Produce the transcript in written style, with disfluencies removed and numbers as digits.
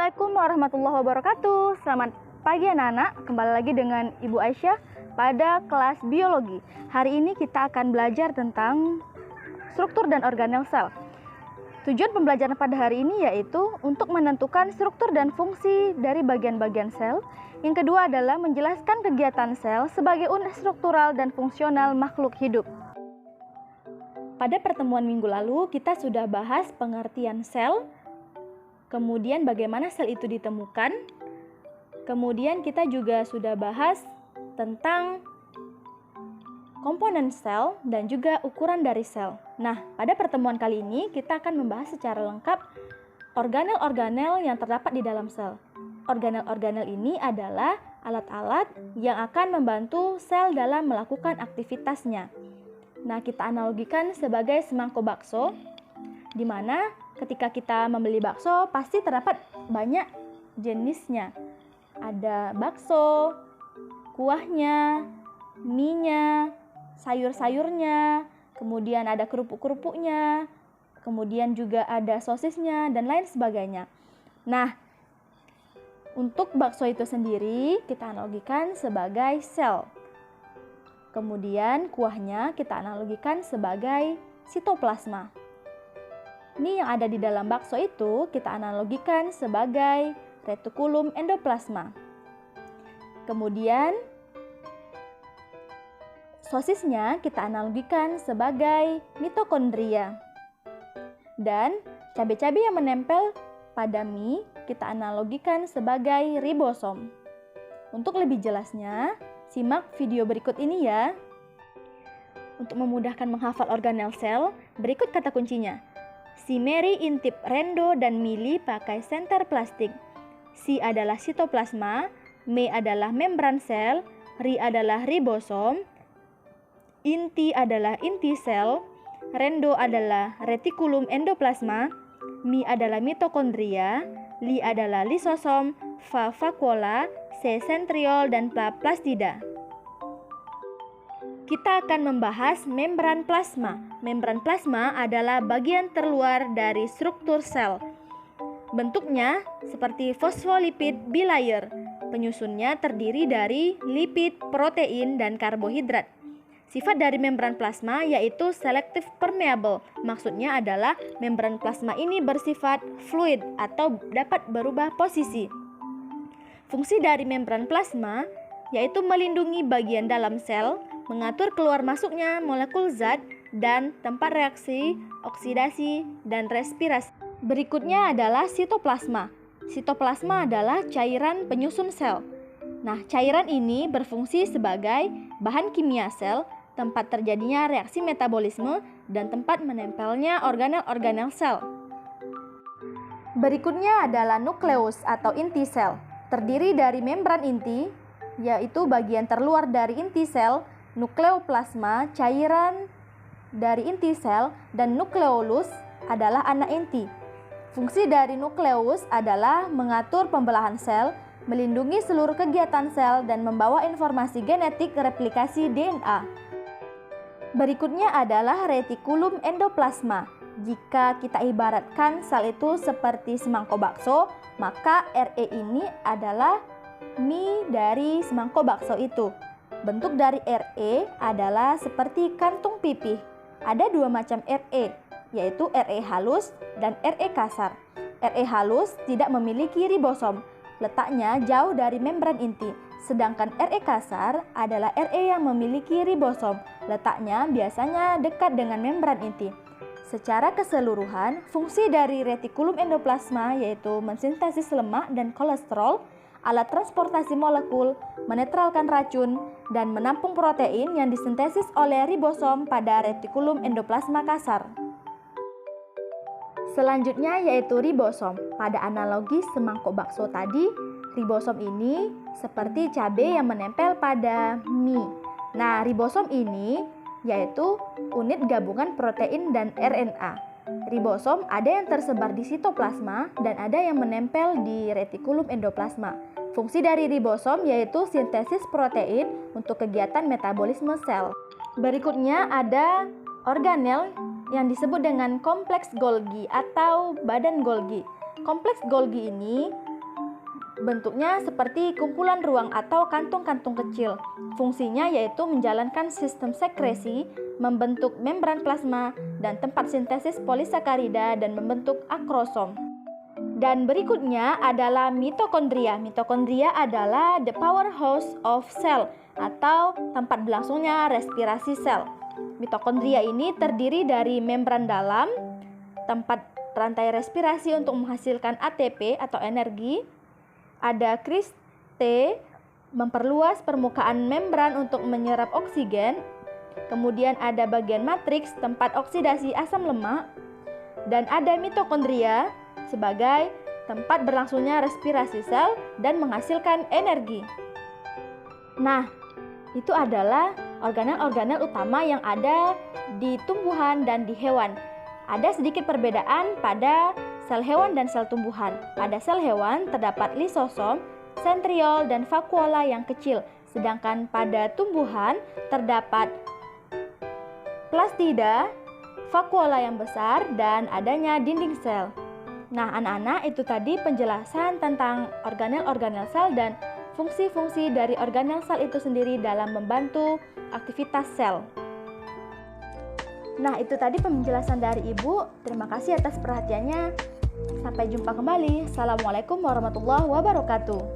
Assalamualaikum warahmatullahi wabarakatuh. Selamat pagi anak-anak, kembali lagi dengan Ibu Aisyah pada kelas biologi. Hari ini kita akan belajar tentang struktur dan organel sel. Tujuan pembelajaran pada hari ini yaitu untuk menentukan struktur dan fungsi dari bagian-bagian sel. Yang kedua adalah menjelaskan kegiatan sel sebagai unit struktural dan fungsional makhluk hidup. Pada pertemuan minggu lalu kita sudah bahas pengertian sel, kemudian bagaimana sel itu ditemukan. Kemudian kita juga sudah bahas tentang komponen sel dan juga ukuran dari sel. Nah, pada pertemuan kali ini kita akan membahas secara lengkap organel-organel yang terdapat di dalam sel. Organel-organel ini adalah alat-alat yang akan membantu sel dalam melakukan aktivitasnya. Nah, kita analogikan sebagai semangkok bakso, di mana ketika kita membeli bakso pasti terdapat banyak jenisnya. Ada bakso, kuahnya, mie-nya, sayur-sayurnya, kemudian ada kerupuk-kerupuknya, kemudian juga ada sosisnya dan lain sebagainya. Nah, untuk bakso itu sendiri kita analogikan sebagai sel. Kemudian kuahnya kita analogikan sebagai sitoplasma. Mie yang ada di dalam bakso itu kita analogikan sebagai retikulum endoplasma. Kemudian sosisnya kita analogikan sebagai mitokondria. Dan cabai-cabai yang menempel pada mie kita analogikan sebagai ribosom. Untuk lebih jelasnya, simak video berikut ini ya. Untuk memudahkan menghafal organel sel, berikut kata kuncinya. Si Mary intip Rendo dan Millie pakai senter plastik. Si adalah sitoplasma, Me adalah membran sel, Ri adalah ribosom, Inti adalah inti sel, Rendo adalah retikulum endoplasma, Mi adalah mitokondria, Li adalah lisosom, Va vakuola, C sentriol, dan plastida. Kita akan membahas membran plasma. Membran plasma adalah bagian terluar dari struktur sel. Bentuknya seperti fosfolipid bilayer. Penyusunnya terdiri dari lipid, protein, dan karbohidrat. Sifat dari membran plasma yaitu selective permeable. Maksudnya adalah membran plasma ini bersifat fluid atau dapat berubah posisi. Fungsi dari membran plasma yaitu melindungi bagian dalam sel, mengatur keluar masuknya molekul zat, dan tempat reaksi, oksidasi, dan respirasi. Berikutnya adalah sitoplasma. Sitoplasma adalah cairan penyusun sel. Nah, cairan ini berfungsi sebagai bahan kimia sel, tempat terjadinya reaksi metabolisme, dan tempat menempelnya organel-organel sel. Berikutnya adalah nukleus atau inti sel. Terdiri dari membran inti, yaitu bagian terluar dari inti sel, nukleoplasma, cairan dari inti sel, dan nukleolus adalah anak inti. Fungsi dari nukleus adalah mengatur pembelahan sel, melindungi seluruh kegiatan sel, dan membawa informasi genetik replikasi DNA. Berikutnya adalah retikulum endoplasma. Jika kita ibaratkan sel itu seperti semangkok bakso, maka RE ini adalah mie dari semangkok bakso itu. Bentuk dari RE adalah seperti kantung pipih. Ada dua macam RE, yaitu RE halus dan RE kasar. RE halus tidak memiliki ribosom, letaknya jauh dari membran inti. Sedangkan RE kasar adalah RE yang memiliki ribosom, letaknya biasanya dekat dengan membran inti. Secara keseluruhan, fungsi dari retikulum endoplasma yaitu mensintesis lemak dan kolesterol, alat transportasi molekul, menetralkan racun, dan menampung protein yang disintesis oleh ribosom pada retikulum endoplasma kasar. Selanjutnya yaitu ribosom. Pada analogi semangkok bakso tadi, ribosom ini seperti cabai yang menempel pada mie. Nah, ribosom ini yaitu unit gabungan protein dan RNA. Ribosom ada yang tersebar di sitoplasma dan ada yang menempel di retikulum endoplasma. Fungsi dari ribosom yaitu sintesis protein untuk kegiatan metabolisme sel. Berikutnya ada organel yang disebut dengan kompleks Golgi atau badan Golgi. Kompleks Golgi ini Bentuknya seperti kumpulan ruang atau kantung-kantung kecil. Fungsinya yaitu menjalankan sistem sekresi, membentuk membran plasma, dan tempat sintesis polisakarida dan membentuk akrosom. Dan berikutnya adalah mitokondria. Mitokondria adalah the powerhouse of cell atau tempat berlangsungnya respirasi sel. Mitokondria ini terdiri dari membran dalam, tempat rantai respirasi untuk menghasilkan ATP atau energi. Ada kriste, memperluas permukaan membran untuk menyerap oksigen. Kemudian ada bagian matriks, tempat oksidasi asam lemak. Dan ada mitokondria sebagai tempat berlangsungnya respirasi sel dan menghasilkan energi. Nah, itu adalah organel-organel utama yang ada di tumbuhan dan di hewan. Ada sedikit perbedaan pada sel hewan dan sel tumbuhan. Pada sel hewan terdapat lisosom, sentriol, dan vakuola yang kecil. Sedangkan pada tumbuhan terdapat plastida, vakuola yang besar, dan adanya dinding sel. Nah, anak-anak, itu tadi penjelasan tentang organel-organel sel dan fungsi-fungsi dari organel sel itu sendiri dalam membantu aktivitas sel. Nah, itu tadi penjelasan dari Ibu. Terima kasih atas perhatiannya. Sampai jumpa kembali. Assalamualaikum warahmatullahi wabarakatuh.